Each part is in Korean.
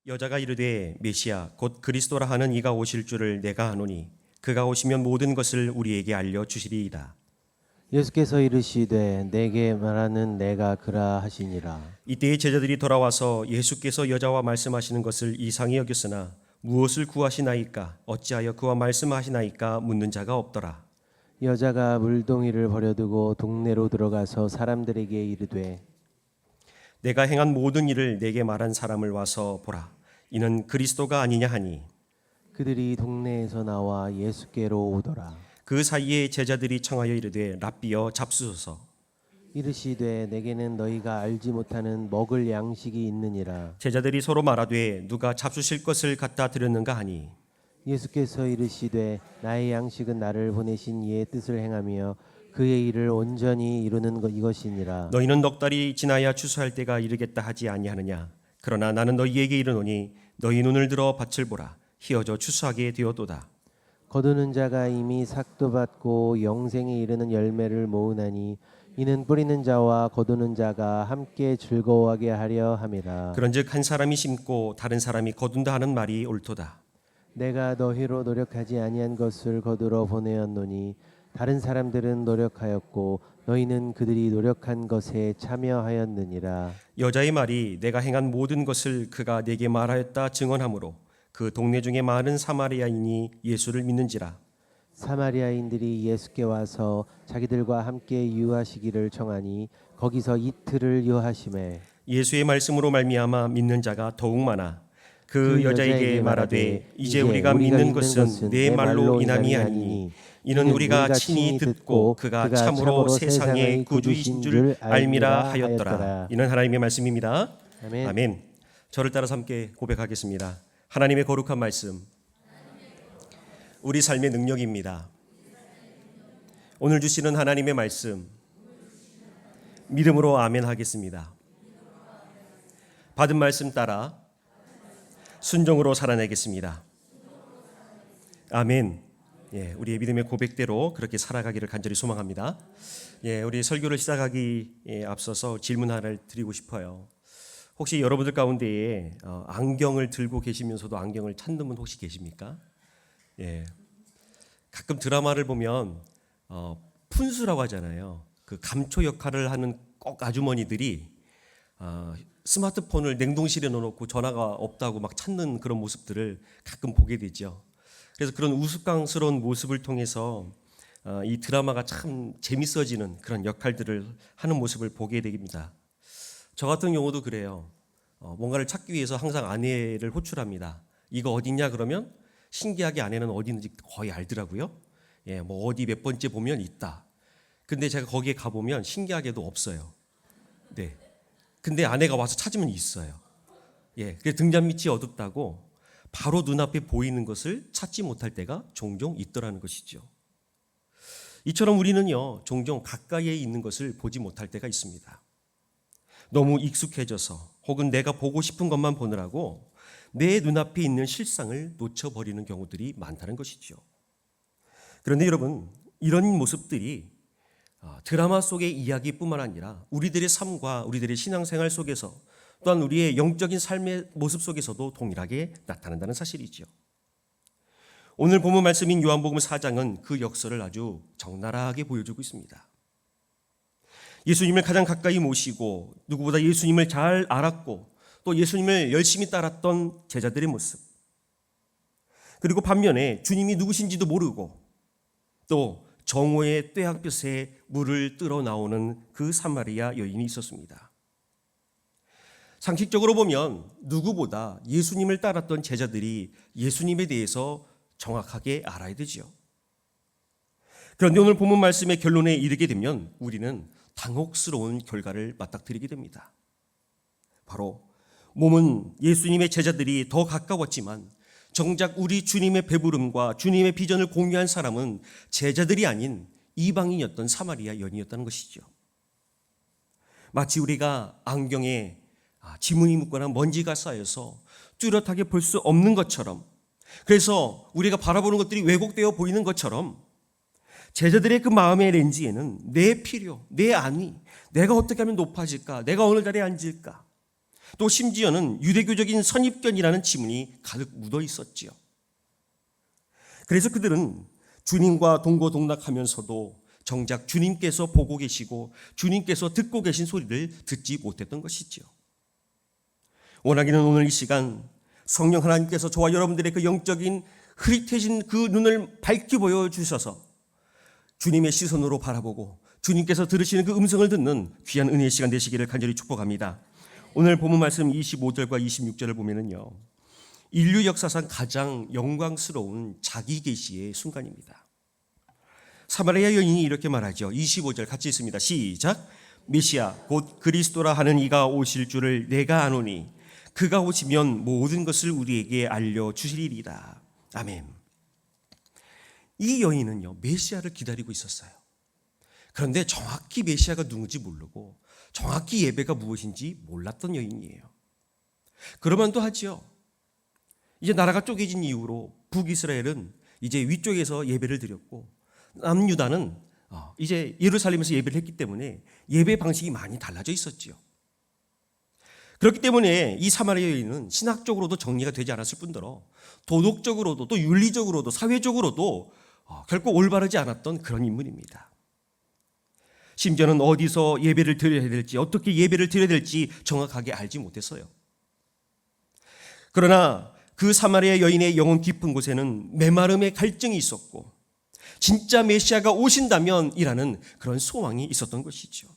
여자가 이르되 메시아 곧 그리스도라 하는 이가 오실 줄을 내가 아노니 그가 오시면 모든 것을 우리에게 알려 주시리이다. 예수께서 이르시되 내게 말하는 내가 그라 하시니라. 이때에 제자들이 돌아와서 예수께서 여자와 말씀하시는 것을 이상히 여겼으나 무엇을 구하시나이까 어찌하여 그와 말씀하시나이까 묻는 자가 없더라. 여자가 물동이를 버려두고 동네로 들어가서 사람들에게 이르되 내가 행한 모든 일을 내게 말한 사람을 와서 보라. 이는 그리스도가 아니냐 하니 그들이 동네에서 나와 예수께로 오더라. 그 사이에 제자들이 청하여 이르되 랍비여 잡수소서. 이르시되 내게는 너희가 알지 못하는 먹을 양식이 있느니라. 제자들이 서로 말하되 누가 잡수실 것을 갖다 드렸는가 하니 예수께서 이르시되 나의 양식은 나를 보내신 이의 뜻을 행하며 그의 일을 온전히 이루는 이것이니라. 너희는 넉 달이 지나야 추수할 때가 이르겠다 하지 아니하느냐. 그러나 나는 너희에게 이르노니 너희 눈을 들어 밭을 보라. 희어져 추수하게 되었도다. 거두는 자가 이미 삭도 받고 영생에 이르는 열매를 모으나니 이는 뿌리는 자와 거두는 자가 함께 즐거워하게 하려 함이라. 그런즉 한 사람이 심고 다른 사람이 거둔다 하는 말이 옳도다. 내가 너희로 노력하지 아니한 것을 거두러 보내었노니 다른 사람들은 노력하였고 너희는 그들이 노력한 것에 참여하였느니라. 여자의 말이 내가 행한 모든 것을 그가 내게 말하였다 증언하므로 그 동네 중에 많은 사마리아인이 예수를 믿는지라. 사마리아인들이 예수께 와서 자기들과 함께 유하시기를 청하니 거기서 이틀을 유하심에 예수의 말씀으로 말미암아 믿는 자가 더욱 많아 그 여자에게 말하되 이제 우리가 믿는 것은 내 말로 인함이 아니니 이는 우리가 친히 듣고 그가 참으로 세상의 구주이신 줄 알미라 하였더라. 이는 하나님의 말씀입니다. 아멘. 아멘. 저를 따라서 함께 고백하겠습니다. 하나님의 거룩한 말씀, 우리 삶의 능력입니다. 오늘 주시는 하나님의 말씀 믿음으로 아멘 하겠습니다. 받은 말씀 따라 순종으로 살아내겠습니다. 아멘. 예, 우리의 믿음의 고백대로 그렇게 살아가기를 간절히 소망합니다. 예, 우리 설교를 시작하기 앞서서 질문 하나를 드리고 싶어요. 혹시 여러분들 가운데에 안경을 들고 계시면서도 안경을 찾는 분 혹시 계십니까? 예, 가끔 드라마를 보면 푼수라고 하잖아요. 그 감초 역할을 하는 꼭 아주머니들이 스마트폰을 냉동실에 넣어놓고 전화가 없다고 막 찾는 그런 모습들을 가끔 보게 되죠. 그래서 그런 우스꽝스러운 모습을 통해서 이 드라마가 참 재밌어지는 그런 역할들을 하는 모습을 보게 됩니다. 저 같은 경우도 그래요. 뭔가를 찾기 위해서 항상 아내를 호출합니다. 이거 어딨냐 그러면 신기하게 아내는 어디 있는지 거의 알더라고요. 예, 뭐 어디 몇 번째 보면 있다. 근데 제가 거기에 가보면 신기하게도 없어요. 네. 근데 아내가 와서 찾으면 있어요. 예, 그래서 등잔 밑이 어둡다고 바로 눈앞에 보이는 것을 찾지 못할 때가 종종 있더라는 것이죠. 이처럼 우리는요, 종종 가까이에 있는 것을 보지 못할 때가 있습니다. 너무 익숙해져서 혹은 내가 보고 싶은 것만 보느라고 내 눈앞에 있는 실상을 놓쳐버리는 경우들이 많다는 것이죠. 그런데 여러분, 이런 모습들이 드라마 속의 이야기뿐만 아니라 우리들의 삶과 우리들의 신앙생활 속에서 또한 우리의 영적인 삶의 모습 속에서도 동일하게 나타난다는 사실이죠. 오늘 본문 말씀인 요한복음 4장은 그 역사를 아주 적나라하게 보여주고 있습니다. 예수님을 가장 가까이 모시고 누구보다 예수님을 잘 알았고 또 예수님을 열심히 따랐던 제자들의 모습, 그리고 반면에 주님이 누구신지도 모르고 또 정오의 떼약볕에 물을 뜰어 나오는 그 사마리아 여인이 있었습니다. 상식적으로 보면 누구보다 예수님을 따랐던 제자들이 예수님에 대해서 정확하게 알아야 되죠. 그런데 오늘 본문 말씀의 결론에 이르게 되면 우리는 당혹스러운 결과를 맞닥뜨리게 됩니다. 바로 몸은 예수님의 제자들이 더 가까웠지만 정작 우리 주님의 배부름과 주님의 비전을 공유한 사람은 제자들이 아닌 이방인이었던 사마리아 여인이었다는 것이죠. 마치 우리가 안경에 지문이 묻거나 먼지가 쌓여서 뚜렷하게 볼 수 없는 것처럼, 그래서 우리가 바라보는 것들이 왜곡되어 보이는 것처럼 제자들의 그 마음의 렌즈에는 내 필요, 내 안위, 내가 어떻게 하면 높아질까, 내가 어느 자리에 앉을까, 또 심지어는 유대교적인 선입견이라는 지문이 가득 묻어 있었지요. 그래서 그들은 주님과 동고동락하면서도 정작 주님께서 보고 계시고 주님께서 듣고 계신 소리를 듣지 못했던 것이지요. 원하기는 오늘 이 시간 성령 하나님께서 저와 여러분들의 그 영적인 흐릿해진 그 눈을 밝히 보여주셔서 주님의 시선으로 바라보고 주님께서 들으시는 그 음성을 듣는 귀한 은혜의 시간 되시기를 간절히 축복합니다. 오늘 본문 말씀 25절과 26절을 보면은요, 인류 역사상 가장 영광스러운 자기 계시의 순간입니다. 사마리아 여인이 이렇게 말하죠. 25절 같이 있습니다. 시작. 메시아 곧 그리스도라 하는 이가 오실 줄을 내가 아노니 그가 오시면 모든 것을 우리에게 알려주시리이다. 아멘. 이 여인은요, 메시아를 기다리고 있었어요. 그런데 정확히 메시아가 누군지 모르고 정확히 예배가 무엇인지 몰랐던 여인이에요. 그러면도 하지요. 이제 나라가 쪼개진 이후로 북이스라엘은 이제 위쪽에서 예배를 드렸고 남유다는 이제 예루살렘에서 예배를 했기 때문에 예배 방식이 많이 달라져 있었지요. 그렇기 때문에 이 사마리아 여인은 신학적으로도 정리가 되지 않았을 뿐더러 도덕적으로도 또 윤리적으로도 사회적으로도 결코 올바르지 않았던 그런 인물입니다. 심지어는 어디서 예배를 드려야 될지 어떻게 예배를 드려야 될지 정확하게 알지 못했어요. 그러나 그 사마리아 여인의 영혼 깊은 곳에는 메마름의 갈증이 있었고 진짜 메시아가 오신다면이라는 그런 소망이 있었던 것이죠.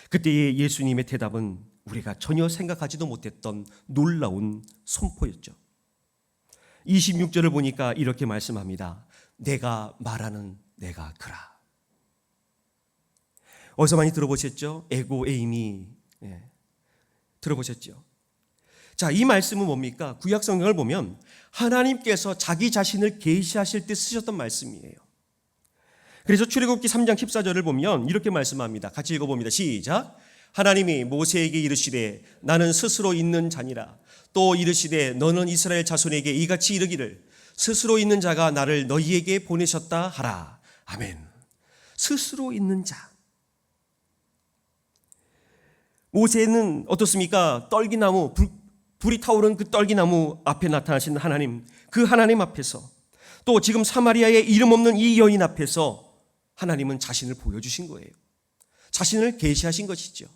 그때의 예수님의 대답은 우리가 전혀 생각하지도 못했던 놀라운 선포였죠. 26절을 보니까 이렇게 말씀합니다. 내가 말하는 내가 그라. 어디서 많이 들어보셨죠? 에고 에이미. 들어보셨죠? 자, 이 말씀은 뭡니까? 구약 성경을 보면 하나님께서 자기 자신을 계시하실 때 쓰셨던 말씀이에요. 그래서 출애굽기 3장 14절을 보면 이렇게 말씀합니다. 같이 읽어봅니다. 시작. 하나님이 모세에게 이르시되 나는 스스로 있는 자니라. 또 이르시되 너는 이스라엘 자손에게 이같이 이르기를 스스로 있는 자가 나를 너희에게 보내셨다 하라. 아멘. 스스로 있는 자. 모세는 어떻습니까? 떨기나무, 불이 타오른 그 떨기나무 앞에 나타나신 하나님, 그 하나님 앞에서 또 지금 사마리아의 이름 없는 이 여인 앞에서 하나님은 자신을 보여주신 거예요. 자신을 계시하신 것이죠.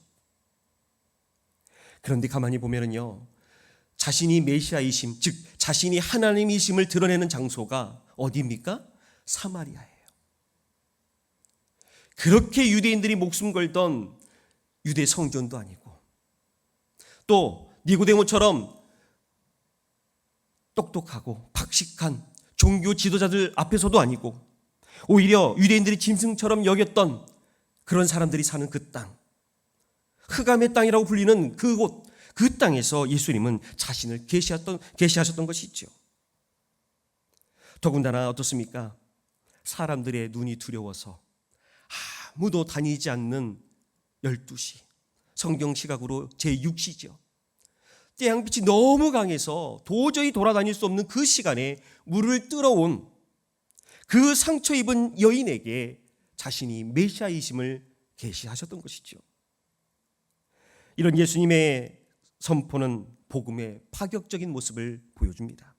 그런데 가만히 보면은요, 자신이 메시아이심, 즉 자신이 하나님이심을 드러내는 장소가 어디입니까? 사마리아예요. 그렇게 유대인들이 목숨 걸던 유대 성전도 아니고 또 니고데모처럼 똑똑하고 박식한 종교 지도자들 앞에서도 아니고 오히려 유대인들이 짐승처럼 여겼던 그런 사람들이 사는 그 땅, 흑암의 땅이라고 불리는 그곳, 그 땅에서 예수님은 자신을 계시하셨던 것이죠. 더군다나 어떻습니까? 사람들의 눈이 두려워서 아무도 다니지 않는 12시, 성경 시각으로 제6시죠. 태양빛이 너무 강해서 도저히 돌아다닐 수 없는 그 시간에 물을 뜨러온 그 상처 입은 여인에게 자신이 메시아이심을 계시하셨던 것이죠. 이런 예수님의 선포는 복음의 파격적인 모습을 보여줍니다.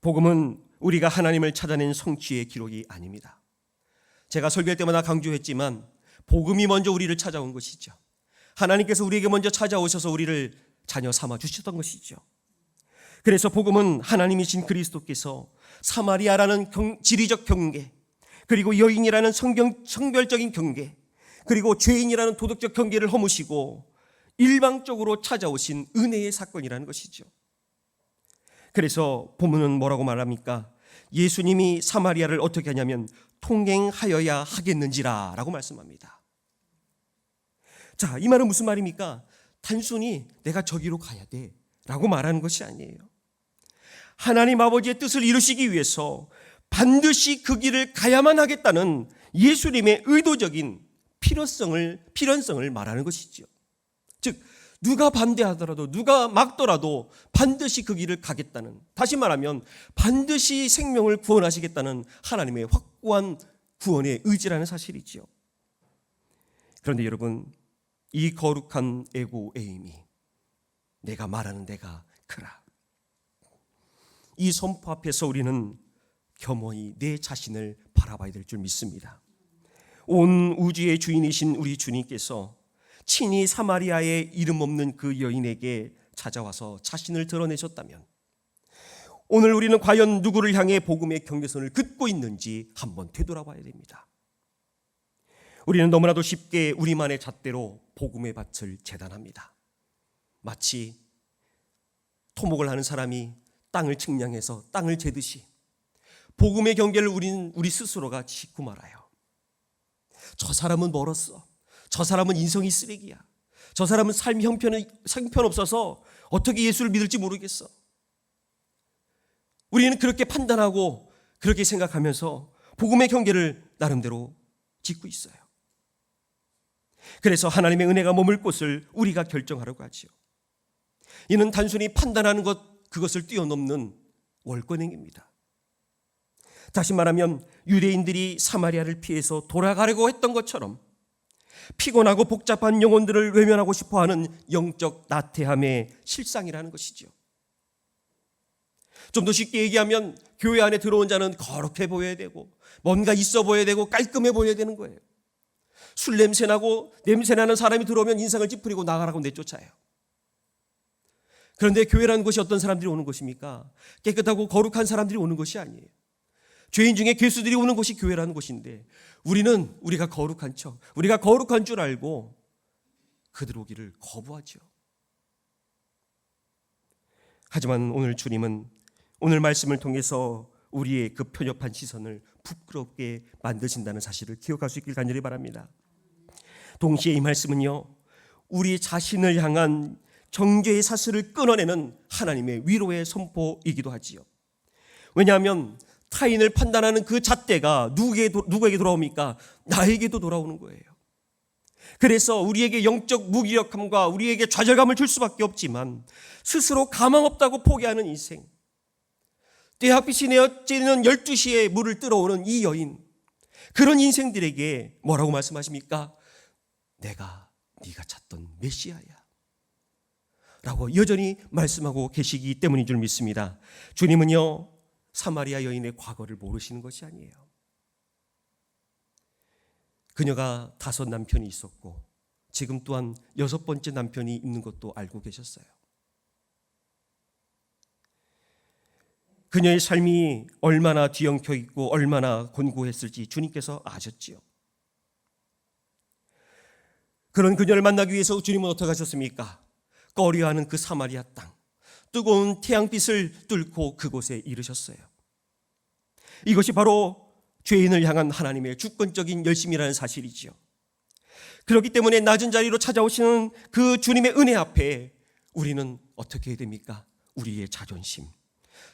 복음은 우리가 하나님을 찾아낸 성취의 기록이 아닙니다. 제가 설교할 때마다 강조했지만 복음이 먼저 우리를 찾아온 것이죠. 하나님께서 우리에게 먼저 찾아오셔서 우리를 자녀 삼아 주셨던 것이죠. 그래서 복음은 하나님이신 그리스도께서 사마리아라는 지리적 경계, 그리고 여인이라는 성별적인 경계, 그리고 죄인이라는 도덕적 경계를 허무시고 일방적으로 찾아오신 은혜의 사건이라는 것이죠. 그래서 본문은 뭐라고 말합니까? 예수님이 사마리아를 어떻게 하냐면 통행하여야 하겠는지라 라고 말씀합니다. 자, 이 말은 무슨 말입니까? 단순히 내가 저기로 가야 돼 라고 말하는 것이 아니에요. 하나님 아버지의 뜻을 이루시기 위해서 반드시 그 길을 가야만 하겠다는 예수님의 의도적인 필연성을 말하는 것이죠. 즉 누가 반대하더라도 누가 막더라도 반드시 그 길을 가겠다는, 다시 말하면 반드시 생명을 구원하시겠다는 하나님의 확고한 구원의 의지라는 사실이죠. 그런데 여러분, 이 거룩한 에고 에임이 내가 말하는 데가 크라. 이 선포 앞에서 우리는 겸허히 내 자신을 바라봐야 될 줄 믿습니다. 온 우주의 주인이신 우리 주님께서 친히 사마리아의 이름 없는 그 여인에게 찾아와서 자신을 드러내셨다면 오늘 우리는 과연 누구를 향해 복음의 경계선을 긋고 있는지 한번 되돌아봐야 됩니다. 우리는 너무나도 쉽게 우리만의 잣대로 복음의 밭을 재단합니다. 마치 토목을 하는 사람이 땅을 측량해서 땅을 재듯이 복음의 경계를 우리 스스로가 짓고 말아요. 저 사람은 멀었어. 저 사람은 인성이 쓰레기야. 저 사람은 삶 형편없어서 어떻게 예수를 믿을지 모르겠어. 우리는 그렇게 판단하고 그렇게 생각하면서 복음의 경계를 나름대로 짓고 있어요. 그래서 하나님의 은혜가 머물 곳을 우리가 결정하려고 하지요. 이는 단순히 판단하는 그것을 뛰어넘는 월권행입니다. 다시 말하면 유대인들이 사마리아를 피해서 돌아가려고 했던 것처럼 피곤하고 복잡한 영혼들을 외면하고 싶어하는 영적 나태함의 실상이라는 것이죠. 좀 더 쉽게 얘기하면 교회 안에 들어온 자는 거룩해 보여야 되고 뭔가 있어 보여야 되고 깔끔해 보여야 되는 거예요. 술 냄새나고 냄새나는 사람이 들어오면 인상을 찌푸리고 나가라고 내쫓아요. 그런데 교회라는 곳이 어떤 사람들이 오는 곳입니까? 깨끗하고 거룩한 사람들이 오는 것이 아니에요. 죄인 중에 괴수들이 오는 곳이 교회라는 곳인데 우리가 거룩한 척, 우리가 거룩한 줄 알고 그들 오기를 거부하죠. 하지만 오늘 주님은 오늘 말씀을 통해서 우리의 그 편협한 시선을 부끄럽게 만드신다는 사실을 기억할 수 있길 간절히 바랍니다. 동시에 이 말씀은요, 우리 자신을 향한 정죄의 사슬을 끊어내는 하나님의 위로의 선포이기도 하지요. 왜냐하면 타인을 판단하는 그 잣대가 누구에게 돌아옵니까? 나에게도 돌아오는 거예요. 그래서 우리에게 영적 무기력함과 우리에게 좌절감을 줄 수밖에 없지만 스스로 가망 없다고 포기하는 인생, 떼학빛이 내어지는 12시에 물을 뜨러오는 이 여인, 그런 인생들에게 뭐라고 말씀하십니까? 네가 찾던 메시아야 라고 여전히 말씀하고 계시기 때문인 줄 믿습니다. 주님은요, 사마리아 여인의 과거를 모르시는 것이 아니에요. 그녀가 5 남편이 있었고 지금 또한 6번째 남편이 있는 것도 알고 계셨어요. 그녀의 삶이 얼마나 뒤엉켜 있고 얼마나 곤고했을지 주님께서 아셨지요. 그런 그녀를 만나기 위해서 주님은 어떻게 하셨습니까? 꺼려하는 그 사마리아 땅, 뜨거운 태양빛을 뚫고 그곳에 이르셨어요. 이것이 바로 죄인을 향한 하나님의 주권적인 열심이라는 사실이지요. 그렇기 때문에 낮은 자리로 찾아오시는 그 주님의 은혜 앞에 우리는 어떻게 해야 됩니까? 우리의 자존심,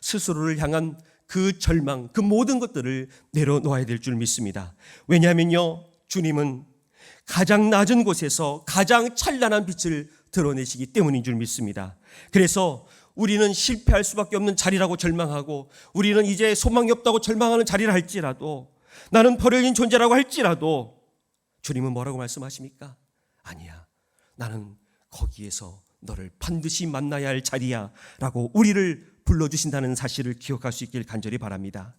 스스로를 향한 그 절망, 그 모든 것들을 내려놓아야 될 줄 믿습니다. 왜냐하면요, 주님은 가장 낮은 곳에서 가장 찬란한 빛을 드러내시기 때문인 줄 믿습니다. 그래서 우리는 실패할 수밖에 없는 자리라고 절망하고 우리는 이제 소망이 없다고 절망하는 자리를 할지라도, 나는 버려진 존재라고 할지라도 주님은 뭐라고 말씀하십니까? 아니야, 나는 거기에서 너를 반드시 만나야 할 자리야 라고 우리를 불러주신다는 사실을 기억할 수 있길 간절히 바랍니다.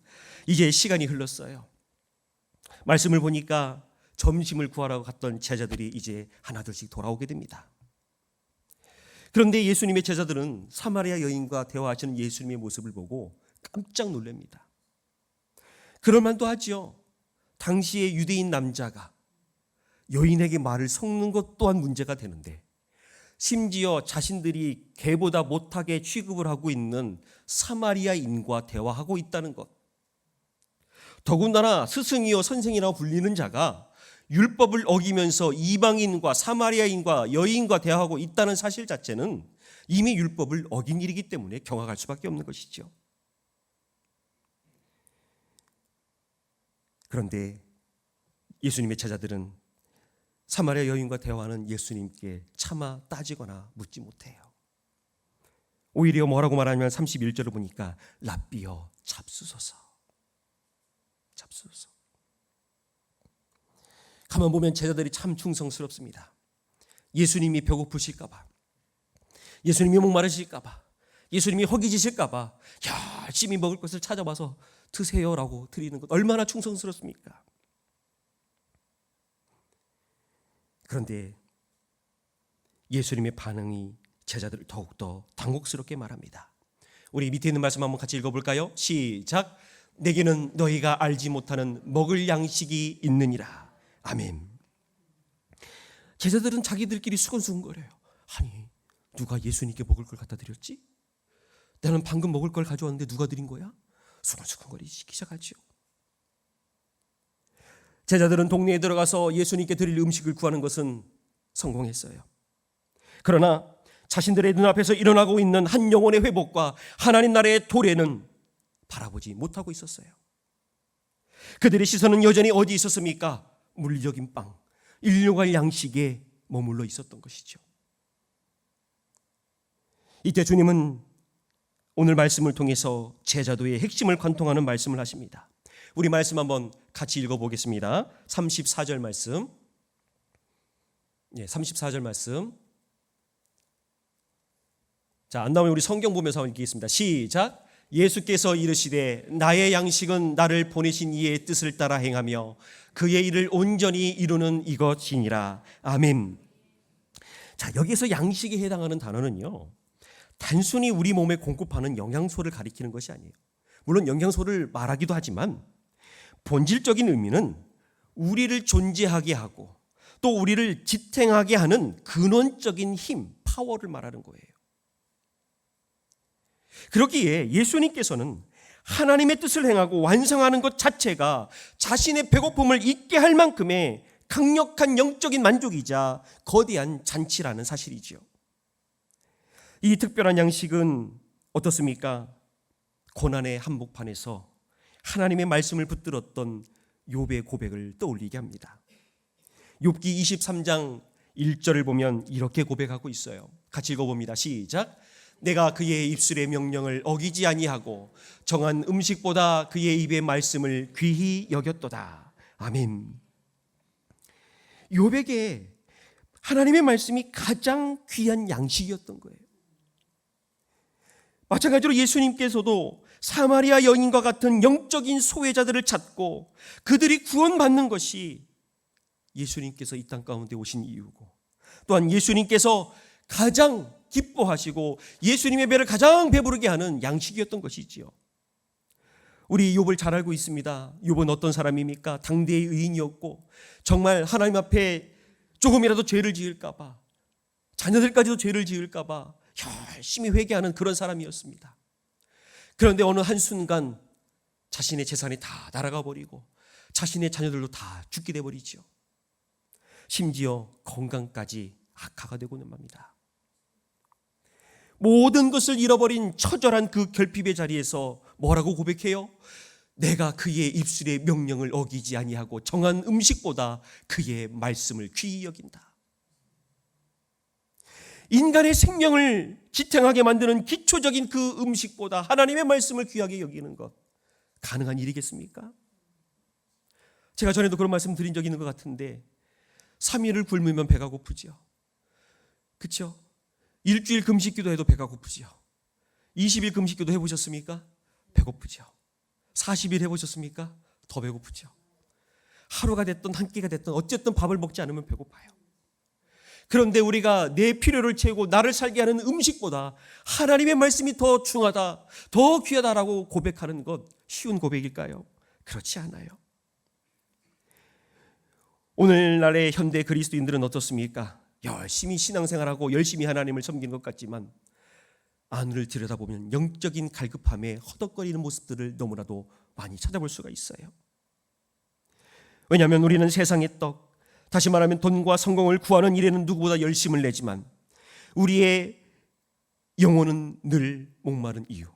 이제 시간이 흘렀어요. 말씀을 보니까 점심을 구하러 갔던 제자들이 이제 하나둘씩 돌아오게 됩니다. 그런데 예수님의 제자들은 사마리아 여인과 대화하시는 예수님의 모습을 보고 깜짝 놀랍니다. 그럴 만도 하지요. 당시의 유대인 남자가 여인에게 말을 섞는 것 또한 문제가 되는데 심지어 자신들이 개보다 못하게 취급을 하고 있는 사마리아인과 대화하고 있다는 것, 더군다나 스승이요 선생이라고 불리는 자가 율법을 어기면서 이방인과 사마리아인과 여인과 대화하고 있다는 사실 자체는 이미 율법을 어긴 일이기 때문에 경악할 수밖에 없는 것이죠. 그런데 예수님의 제자들은 사마리아 여인과 대화하는 예수님께 차마 따지거나 묻지 못해요. 오히려 뭐라고 말하냐면 31절을 보니까 랍비여 잡수소서. 가만 보면 제자들이 참 충성스럽습니다. 예수님이 배고프실까 봐, 예수님이 목마르실까 봐, 예수님이 허기지실까 봐 열심히 먹을 것을 찾아와서 드세요라고 드리는 것 얼마나 충성스럽습니까? 그런데 예수님의 반응이 제자들을 더욱더 당혹스럽게 말합니다. 우리 밑에 있는 말씀 한번 같이 읽어볼까요? 시작. 내게는 너희가 알지 못하는 먹을 양식이 있느니라. 아멘. 제자들은 자기들끼리 수근수근거려요. 아니, 누가 예수님께 먹을 걸 갖다 드렸지? 나는 방금 먹을 걸 가져왔는데 누가 드린 거야? 수근수근거리기 시작하죠. 제자들은 동네에 들어가서 예수님께 드릴 음식을 구하는 것은 성공했어요. 그러나 자신들의 눈앞에서 일어나고 있는 한 영혼의 회복과 하나님 나라의 도래는 바라보지 못하고 있었어요. 그들의 시선은 여전히 어디 있었습니까? 물리적인 빵, 일용할 양식에 머물러 있었던 것이죠. 이때 주님은 오늘 말씀을 통해서 제자도의 핵심을 관통하는 말씀을 하십니다. 우리 말씀 한번 같이 읽어보겠습니다. 34절 말씀. 34절 말씀. 자, 안 나오면 우리 성경 보면서 한번 읽겠습니다. 시작. 예수께서 이르시되 나의 양식은 나를 보내신 이의 뜻을 따라 행하며 그의 일을 온전히 이루는 이것이니라. 아멘. 자, 여기서 양식에 해당하는 단어는요, 단순히 우리 몸에 공급하는 영양소를 가리키는 것이 아니에요. 물론 영양소를 말하기도 하지만 본질적인 의미는 우리를 존재하게 하고 또 우리를 지탱하게 하는 근원적인 힘, 파워를 말하는 거예요. 그렇기에 예수님께서는 하나님의 뜻을 행하고 완성하는 것 자체가 자신의 배고픔을 잊게 할 만큼의 강력한 영적인 만족이자 거대한 잔치라는 사실이지요. 이 특별한 양식은 어떻습니까? 고난의 한복판에서 하나님의 말씀을 붙들었던 욥의 고백을 떠올리게 합니다. 욥기 23장 1절을 보면 이렇게 고백하고 있어요. 같이 읽어봅니다. 시작. 내가 그의 입술의 명령을 어기지 아니하고 정한 음식보다 그의 입의 말씀을 귀히 여겼도다. 아멘. 욥에게 하나님의 말씀이 가장 귀한 양식이었던 거예요. 마찬가지로 예수님께서도 사마리아 여인과 같은 영적인 소외자들을 찾고 그들이 구원받는 것이 예수님께서 이 땅 가운데 오신 이유고, 또한 예수님께서 가장 기뻐하시고 예수님의 배를 가장 배부르게 하는 양식이었던 것이지요. 우리 욥을 잘 알고 있습니다. 욥은 어떤 사람입니까? 당대의 의인이었고 정말 하나님 앞에 조금이라도 죄를 지을까 봐, 자녀들까지도 죄를 지을까 봐 열심히 회개하는 그런 사람이었습니다. 그런데 어느 한순간 자신의 재산이 다 날아가 버리고 자신의 자녀들도 다 죽게 돼버리죠. 심지어 건강까지 악화가 되고는 맙니다. 모든 것을 잃어버린 처절한 그 결핍의 자리에서 뭐라고 고백해요? 내가 그의 입술의 명령을 어기지 아니하고 정한 음식보다 그의 말씀을 귀히 여긴다. 인간의 생명을 지탱하게 만드는 기초적인 그 음식보다 하나님의 말씀을 귀하게 여기는 것, 가능한 일이겠습니까? 제가 전에도 그런 말씀 드린 적이 있는 것 같은데 3일을 굶으면 배가 고프죠. 그렇죠? 일주일 금식기도 해도 배가 고프죠. 20일 금식기도 해보셨습니까? 배고프죠. 40일 해보셨습니까? 더 배고프죠. 하루가 됐든 한 끼가 됐든 어쨌든 밥을 먹지 않으면 배고파요. 그런데 우리가 내 필요를 채우고 나를 살게 하는 음식보다 하나님의 말씀이 더 중하다, 더 귀하다라고 고백하는 것 쉬운 고백일까요? 그렇지 않아요. 오늘날의 현대 그리스도인들은 어떻습니까? 열심히 신앙생활하고 열심히 하나님을 섬기는 것 같지만 안을 들여다보면 영적인 갈급함에 허덕거리는 모습들을 너무나도 많이 찾아볼 수가 있어요. 왜냐하면 우리는 세상의 떡, 다시 말하면 돈과 성공을 구하는 일에는 누구보다 열심을 내지만 우리의 영혼은 늘 목마른 이유,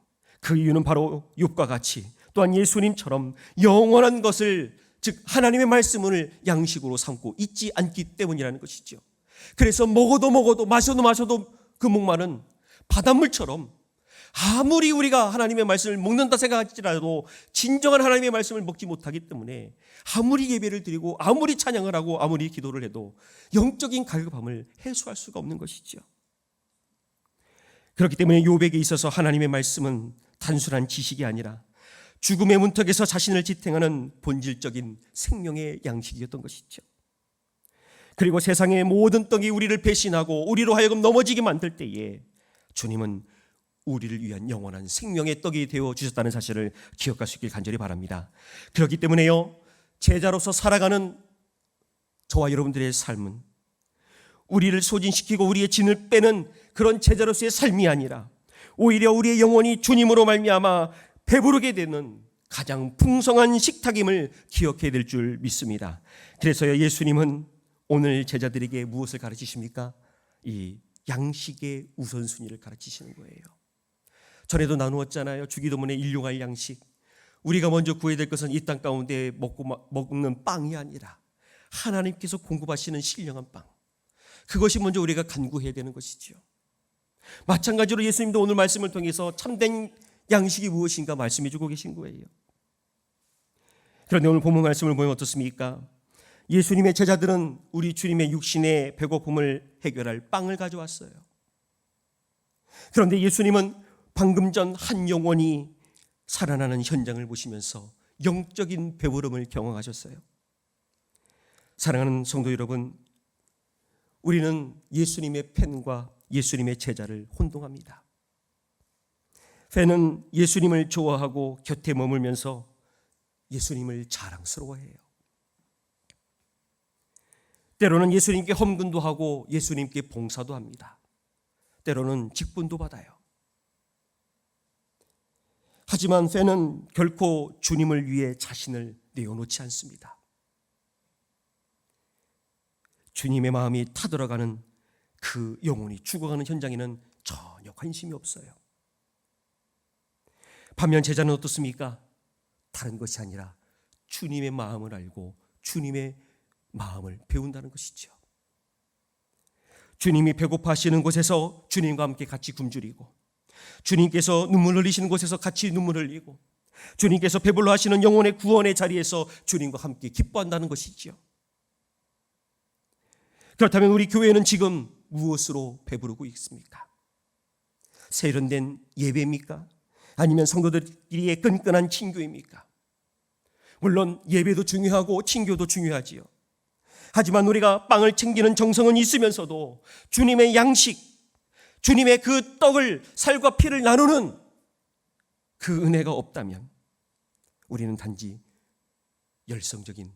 그 이유는 바로 욥과 같이 또한 예수님처럼 영원한 것을, 즉 하나님의 말씀을 양식으로 삼고 잊지 않기 때문이라는 것이죠. 그래서 먹어도 마셔도 그 목마른 바닷물처럼 아무리 우리가 하나님의 말씀을 먹는다 생각할지라도 진정한 하나님의 말씀을 먹지 못하기 때문에 아무리 예배를 드리고 아무리 찬양을 하고 아무리 기도를 해도 영적인 갈급함을 해소할 수가 없는 것이죠. 그렇기 때문에 욥에게 있어서 하나님의 말씀은 단순한 지식이 아니라 죽음의 문턱에서 자신을 지탱하는 본질적인 생명의 양식이었던 것이죠. 그리고 세상의 모든 떡이 우리를 배신하고 우리로 하여금 넘어지게 만들 때에 주님은 우리를 위한 영원한 생명의 떡이 되어 주셨다는 사실을 기억할 수 있길 간절히 바랍니다. 그렇기 때문에요, 제자로서 살아가는 저와 여러분들의 삶은 우리를 소진시키고 우리의 진을 빼는 그런 제자로서의 삶이 아니라 오히려 우리의 영혼이 주님으로 말미암아 배부르게 되는 가장 풍성한 식탁임을 기억해야 될 줄 믿습니다. 그래서요, 예수님은 오늘 제자들에게 무엇을 가르치십니까? 이 양식의 우선순위를 가르치시는 거예요. 전에도 나누었잖아요. 주기도문의 일용할 양식. 우리가 먼저 구해야 될 것은 이 땅 가운데 먹는 빵이 아니라 하나님께서 공급하시는 신령한 빵, 그것이 먼저 우리가 간구해야 되는 것이죠. 마찬가지로 예수님도 오늘 말씀을 통해서 참된 양식이 무엇인가 말씀해 주고 계신 거예요. 그런데 오늘 본문 말씀을 보면 어떻습니까? 예수님의 제자들은 우리 주님의 육신의 배고픔을 해결할 빵을 가져왔어요. 그런데 예수님은 방금 전 한 영혼이 살아나는 현장을 보시면서 영적인 배부름을 경험하셨어요. 사랑하는 성도 여러분, 우리는 예수님의 팬과 예수님의 제자를 혼동합니다. 팬은 예수님을 좋아하고 곁에 머물면서 예수님을 자랑스러워해요. 때로는 예수님께 헌금도 하고 예수님께 봉사도 합니다. 때로는 직분도 받아요. 하지만 팬은 결코 주님을 위해 자신을 내어놓지 않습니다. 주님의 마음이 타들어가는 그 영혼이 죽어가는 현장에는 전혀 관심이 없어요. 반면 제자는 어떻습니까? 다른 것이 아니라 주님의 마음을 알고 주님의 마음을 배운다는 것이죠. 주님이 배고파하시는 곳에서 주님과 함께 같이 굶주리고, 주님께서 눈물 흘리시는 곳에서 같이 눈물 흘리고, 주님께서 배불러 하시는 영혼의 구원의 자리에서 주님과 함께 기뻐한다는 것이지요. 그렇다면 우리 교회는 지금 무엇으로 배부르고 있습니까? 세련된 예배입니까? 아니면 성도들끼리의 끈끈한 친교입니까? 물론 예배도 중요하고 친교도 중요하지요. 하지만 우리가 빵을 챙기는 정성은 있으면서도 주님의 양식, 주님의 그 떡을 살과 피를 나누는 그 은혜가 없다면 우리는 단지 열성적인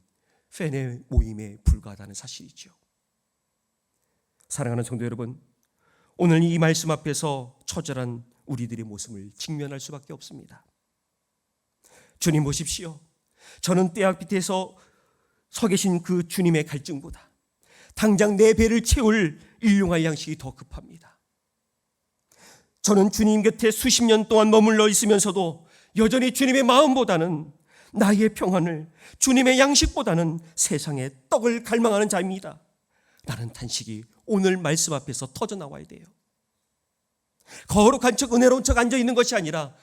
팬의 모임에 불과하다는 사실이죠. 사랑하는 성도 여러분, 오늘 이 말씀 앞에서 처절한 우리들의 모습을 직면할 수밖에 없습니다. 주님 보십시오. 저는 떼약 밑에서 서 계신 그 주님의 갈증보다 당장 내 배를 채울 일용할 양식이 더 급합니다. 저는 주님 곁에 수십 년 동안 머물러 있으면서도 여전히 주님의 마음보다는 나의 평안을, 주님의 양식보다는 세상의 떡을 갈망하는 자입니다. 라는 탄식이 오늘 말씀 앞에서 터져 나와야 돼요. 거룩한 척 은혜로운 척 앉아있는 것이 아니라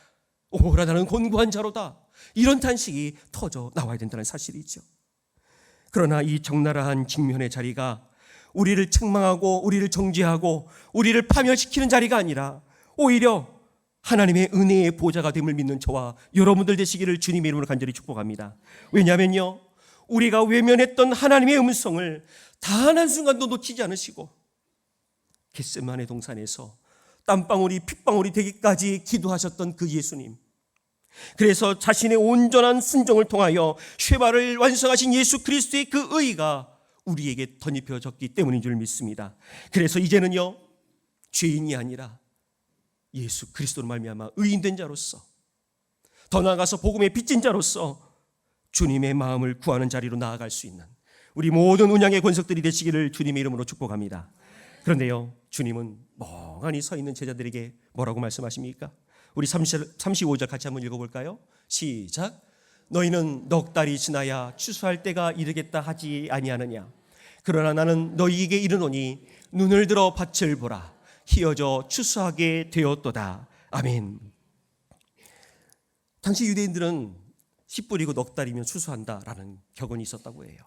오라 나는 곤고한 자로다, 이런 탄식이 터져 나와야 된다는 사실이죠. 그러나 이 적나라한 직면의 자리가 우리를 책망하고 우리를 정죄하고 우리를 파멸시키는 자리가 아니라 오히려 하나님의 은혜의 보좌가 됨을 믿는 저와 여러분들 되시기를 주님의 이름으로 간절히 축복합니다. 왜냐하면요, 우리가 외면했던 하나님의 음성을 단 한순간도 놓치지 않으시고 겟세마네 동산에서 땀방울이 핏방울이 되기까지 기도하셨던 그 예수님, 그래서 자신의 온전한 순종을 통하여 쉐바를 완성하신 예수 그리스도의 그 의가 우리에게 덧입혀졌기 때문인 줄 믿습니다. 그래서 이제는요, 죄인이 아니라 예수 그리스도로 말미암아 의인된 자로서, 더 나아가서 복음의 빚진 자로서 주님의 마음을 구하는 자리로 나아갈 수 있는 우리 모든 운양의 권속들이 되시기를 주님의 이름으로 축복합니다. 그런데요, 주님은 멍하니 서 있는 제자들에게 뭐라고 말씀하십니까? 우리 35절 같이 한번 읽어볼까요? 시작. 너희는 넉 달이 지나야 추수할 때가 이르겠다 하지 아니하느냐? 그러나 나는 너희에게 이르노니 눈을 들어 밭을 보라. 희어져 추수하게 되었도다. 아멘. 당시 유대인들은 씨 뿌리고 넉 달이면 추수한다라는 격언이 있었다고 해요.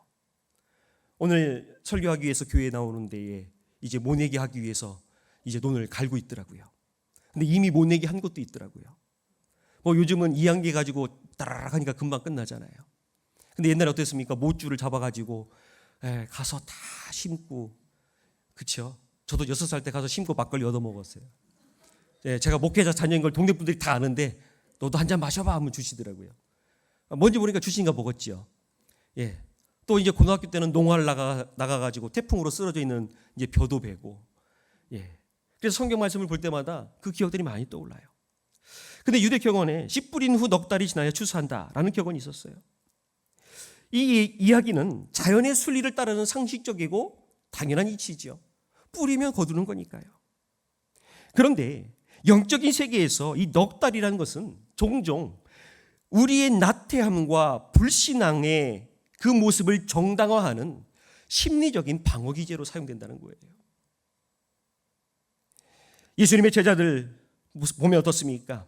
오늘 설교하기 위해서 교회에 나오는 데에 이제 모내기 하기 위해서 이제 논을 갈고 있더라고요. 근데 이미 모내기 한 곳도 있더라고요. 뭐 요즘은 2학기 가지고 따라락 하니까 금방 끝나잖아요. 근데 옛날에 어땠습니까? 모줄을 잡아가지고 가서 다 심고, 그렇죠? 저도 6살 때 가서 심고 막걸리 얻어먹었어요. 제가 목회자 자녀인 걸 동네 분들이 다 아는데 너도 한 잔 마셔봐 하면 주시더라고요. 뭔지 모르니까 주신가 먹었죠. 예. 또 이제 고등학교 때는 농활 나가가지고 태풍으로 쓰러져 있는 이제 벼도 베고, 예. 그래서 성경 말씀을 볼 때마다 그 기억들이 많이 떠올라요. 근데 유대 격언에 씨 뿌린 후 넉 달이 지나야 추수한다라는 격언이 있었어요. 이 이야기는 자연의 순리를 따르는 상식적이고 당연한 이치죠. 뿌리면 거두는 거니까요. 그런데 영적인 세계에서 이 넉 달이라는 것은 종종 우리의 나태함과 불신앙의 그 모습을 정당화하는 심리적인 방어 기제로 사용된다는 거예요. 예수님의 제자들 보면 어떻습니까?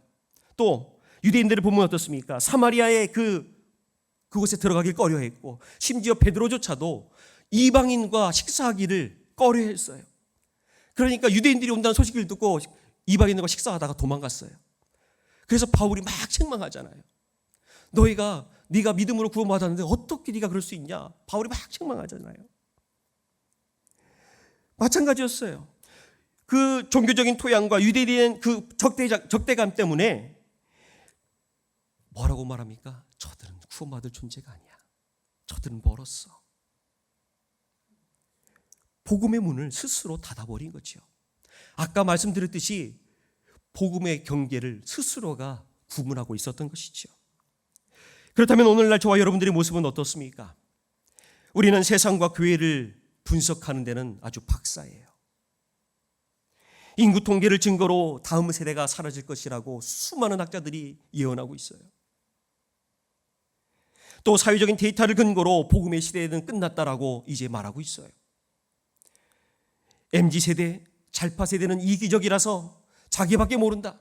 또 유대인들을 보면 어떻습니까? 사마리아의 그곳에 들어가길 꺼려했고, 심지어 베드로조차도 이방인과 식사하기를 꺼려했어요. 그러니까 유대인들이 온다는 소식을 듣고 이방인들과 식사하다가 도망갔어요. 그래서 바울이 막 책망하잖아요. 네가 믿음으로 구원받았는데 어떻게 네가 그럴 수 있냐? 바울이 막 책망하잖아요. 마찬가지였어요. 그 종교적인 토양과 유대인의 그 적대감 때문에 뭐라고 말합니까? 저들은 구원받을 존재가 아니야. 저들은 멀었어. 복음의 문을 스스로 닫아버린 거죠. 아까 말씀드렸듯이 복음의 경계를 스스로가 구분하고 있었던 것이죠. 그렇다면 오늘날 저와 여러분들의 모습은 어떻습니까? 우리는 세상과 교회를 분석하는 데는 아주 박사예요. 인구 통계를 증거로 다음 세대가 사라질 것이라고 수많은 학자들이 예언하고 있어요. 또 사회적인 데이터를 근거로 복음의 시대는 끝났다라고 이제 말하고 있어요. MZ세대, 잘파세대는 이기적이라서 자기밖에 모른다.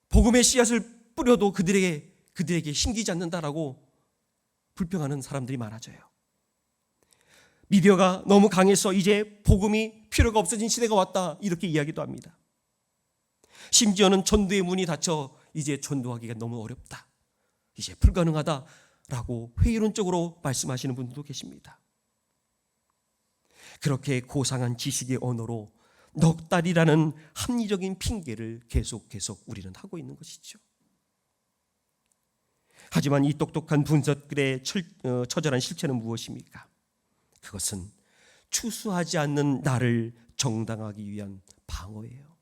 복음의 씨앗을 뿌려도 그들에게 심기지 않는다라고 불평하는 사람들이 많아져요. 미디어가 너무 강해서 이제 복음이 필요가 없어진 시대가 왔다, 이렇게 이야기도 합니다. 심지어는 전도의 문이 닫혀 이제 전도하기가 너무 어렵다, 이제 불가능하다라고 회의론적으로 말씀하시는 분들도 계십니다. 그렇게 고상한 지식의 언어로 넉 달이라는 합리적인 핑계를 계속 우리는 하고 있는 것이죠. 하지만 이 똑똑한 분석들의 처절한 실체는 무엇입니까? 그것은 추수하지 않는 나를 정당하기 위한 방어예요.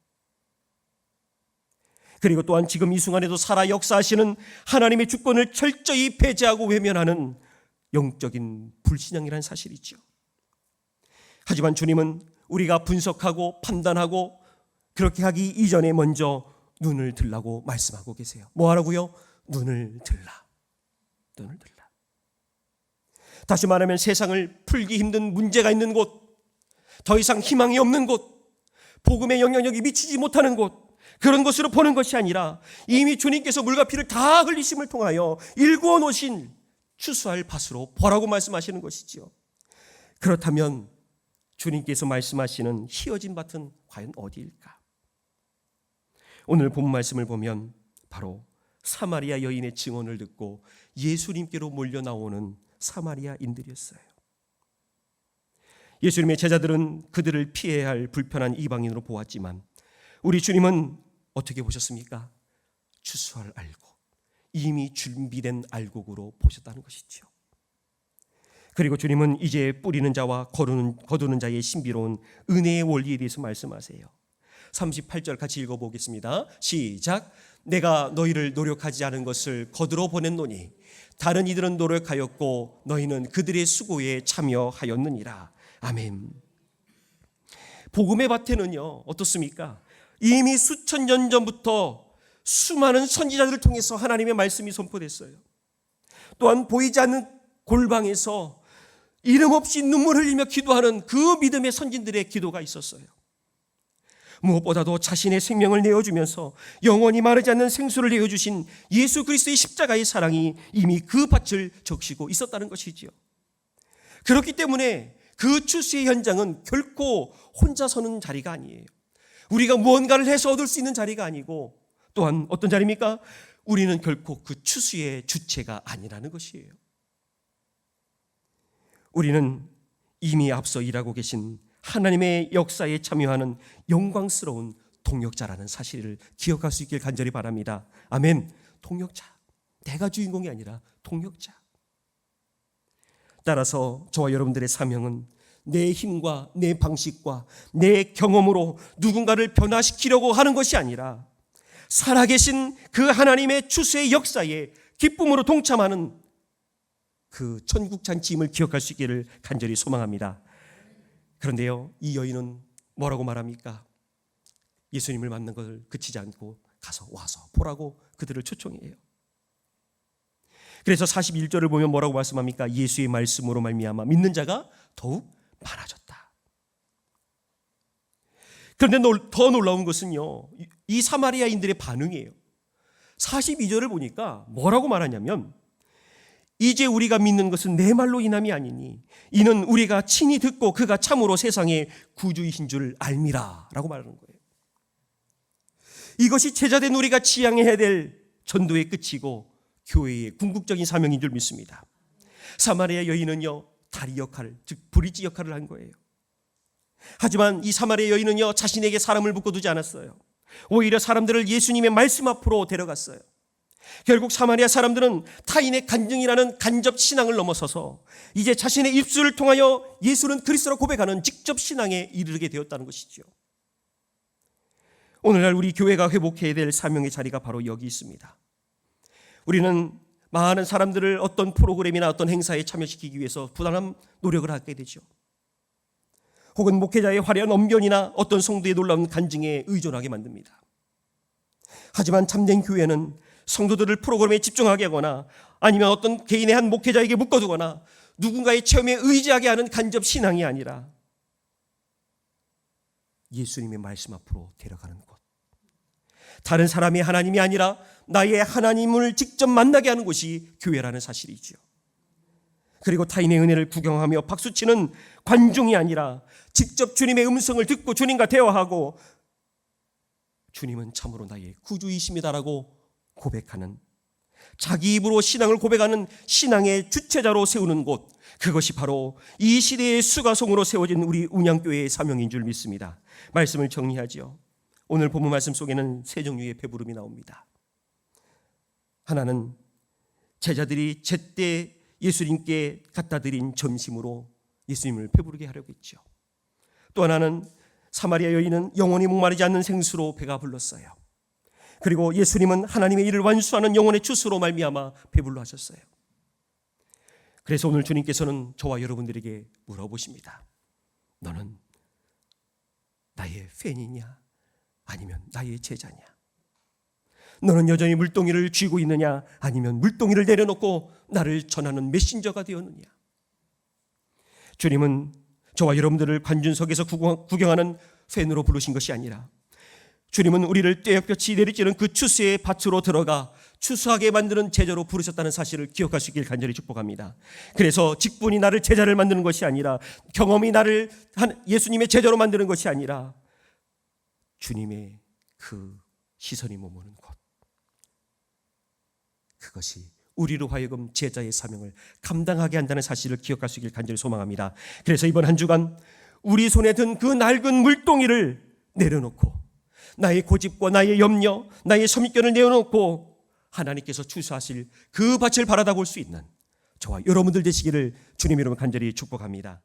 그리고 또한 지금 이 순간에도 살아 역사하시는 하나님의 주권을 철저히 배제하고 외면하는 영적인 불신앙이라는 사실이죠. 하지만 주님은 우리가 분석하고 판단하고 그렇게 하기 이전에 먼저 눈을 들라고 말씀하고 계세요. 뭐 하라고요? 눈을 들라. 눈을 들라. 다시 말하면 세상을 풀기 힘든 문제가 있는 곳, 더 이상 희망이 없는 곳, 복음의 영향력이 미치지 못하는 곳, 그런 것으로 보는 것이 아니라 이미 주님께서 물과 피를 다 흘리심을 통하여 일구어 놓으신 추수할 밭으로 보라고 말씀하시는 것이지요. 그렇다면 주님께서 말씀하시는 희어진 밭은 과연 어디일까? 오늘 본 말씀을 보면 바로 사마리아 여인의 증언을 듣고 예수님께로 몰려 나오는 사마리아인들이었어요. 예수님의 제자들은 그들을 피해야 할 불편한 이방인으로 보았지만 우리 주님은 어떻게 보셨습니까? 추수할 알곡, 이미 준비된 알곡으로 보셨다는 것이죠. 그리고 주님은 이제 뿌리는 자와 거두는 자의 신비로운 은혜의 원리에 대해서 말씀하세요. 38절 같이 읽어보겠습니다. 시작. 내가 너희를 노력하지 않은 것을 거두러 보냈노니 다른 이들은 노력하였고 너희는 그들의 수고에 참여하였느니라. 아멘. 복음의 밭에는요, 어떻습니까? 이미 수천 년 전부터 수많은 선지자들을 통해서 하나님의 말씀이 선포됐어요. 또한 보이지 않는 골방에서 이름 없이 눈물 흘리며 기도하는 그 믿음의 선진들의 기도가 있었어요. 무엇보다도 자신의 생명을 내어주면서 영원히 마르지 않는 생수를 내어주신 예수 그리스도의 십자가의 사랑이 이미 그 밭을 적시고 있었다는 것이지요. 그렇기 때문에 그 추수의 현장은 결코 혼자 서는 자리가 아니에요. 우리가 무언가를 해서 얻을 수 있는 자리가 아니고, 또한 어떤 자리입니까? 우리는 결코 그 추수의 주체가 아니라는 것이에요. 우리는 이미 앞서 일하고 계신 하나님의 역사에 참여하는 영광스러운 동역자라는 사실을 기억할 수 있길 간절히 바랍니다. 아멘. 동역자. 내가 주인공이 아니라 동역자. 따라서 저와 여러분들의 사명은 내 힘과 내 방식과 내 경험으로 누군가를 변화시키려고 하는 것이 아니라 살아계신 그 하나님의 추수의 역사에 기쁨으로 동참하는 그 천국 잔치임을 기억할 수 있기를 간절히 소망합니다. 그런데요, 이 여인은 뭐라고 말합니까? 예수님을 만난 것을 그치지 않고 가서 와서 보라고 그들을 초청해요. 그래서 41절을 보면 뭐라고 말씀합니까? 예수의 말씀으로 말미암아 믿는 자가 더욱 많아졌다. 그런데 더 놀라운 것은요, 이 사마리아인들의 반응이에요. 42절을 보니까 뭐라고 말하냐면, 이제 우리가 믿는 것은 내 말로 인함이 아니니 이는 우리가 친히 듣고 그가 참으로 세상의 구주이신 줄 알미라 라고 말하는 거예요. 이것이 제자된 우리가 지향해야 될 전도의 끝이고 교회의 궁극적인 사명인 줄 믿습니다. 사마리아 여인은요, 다리 역할을, 즉 브리지 역할을 한 거예요. 하지만 이 사마리아 여인은요, 자신에게 사람을 묶어두지 않았어요. 오히려 사람들을 예수님의 말씀 앞으로 데려갔어요. 결국 사마리아 사람들은 타인의 간증이라는 간접 신앙을 넘어서서 이제 자신의 입술을 통하여 예수는 그리스도라 고백하는 직접 신앙에 이르게 되었다는 것이죠. 오늘날 우리 교회가 회복해야 될 사명의 자리가 바로 여기 있습니다. 우리는 많은 사람들을 어떤 프로그램이나 어떤 행사에 참여시키기 위해서 부단한 노력을 하게 되죠. 혹은 목회자의 화려한 언변이나 어떤 성도의 놀라운 간증에 의존하게 만듭니다. 하지만 참된 교회는 성도들을 프로그램에 집중하게 하거나 아니면 어떤 개인의 한 목회자에게 묶어두거나 누군가의 체험에 의지하게 하는 간접 신앙이 아니라 예수님의 말씀 앞으로 데려가는 곳, 다른 사람이 하나님이 아니라 나의 하나님을 직접 만나게 하는 곳이 교회라는 사실이죠. 그리고 타인의 은혜를 구경하며 박수치는 관중이 아니라 직접 주님의 음성을 듣고 주님과 대화하고 주님은 참으로 나의 구주이십니다라고 고백하는, 자기 입으로 신앙을 고백하는 신앙의 주체자로 세우는 곳, 그것이 바로 이 시대의 수가성으로 세워진 우리 운양교회의 사명인 줄 믿습니다. 말씀을 정리하죠. 오늘 본문 말씀 속에는 세 종류의 배부름이 나옵니다. 하나는 제자들이 제때 예수님께 갖다 드린 점심으로 예수님을 배부르게 하려고 했죠. 또 하나는 사마리아 여인은 영원히 목마르지 않는 생수로 배가 불렀어요. 그리고 예수님은 하나님의 일을 완수하는 영혼의 추수로 말미암아 배불러 하셨어요. 그래서 오늘 주님께서는 저와 여러분들에게 물어보십니다. 너는 나의 팬이냐 아니면 나의 제자냐? 너는 여전히 물동이를 쥐고 있느냐 아니면 물동이를 내려놓고 나를 전하는 메신저가 되었느냐? 주님은 저와 여러분들을 관중석에서 구경하는 팬으로 부르신 것이 아니라 주님은 우리를 떼역볕이 내리쬐는 그 추수의 밭으로 들어가 추수하게 만드는 제자로 부르셨다는 사실을 기억할 수 있길 간절히 축복합니다. 그래서 직분이 나를 제자를 만드는 것이 아니라, 경험이 나를 예수님의 제자로 만드는 것이 아니라 주님의 그 시선이 머무는 곳, 그것이 우리로 하여금 제자의 사명을 감당하게 한다는 사실을 기억할 수 있길 간절히 소망합니다. 그래서 이번 한 주간 우리 손에 든 그 낡은 물동이를 내려놓고 나의 고집과 나의 염려, 나의 선입견을 내어놓고 하나님께서 추수하실 그 밭을 바라다 볼 수 있는 저와 여러분들 되시기를 주님 이름으로 간절히 축복합니다.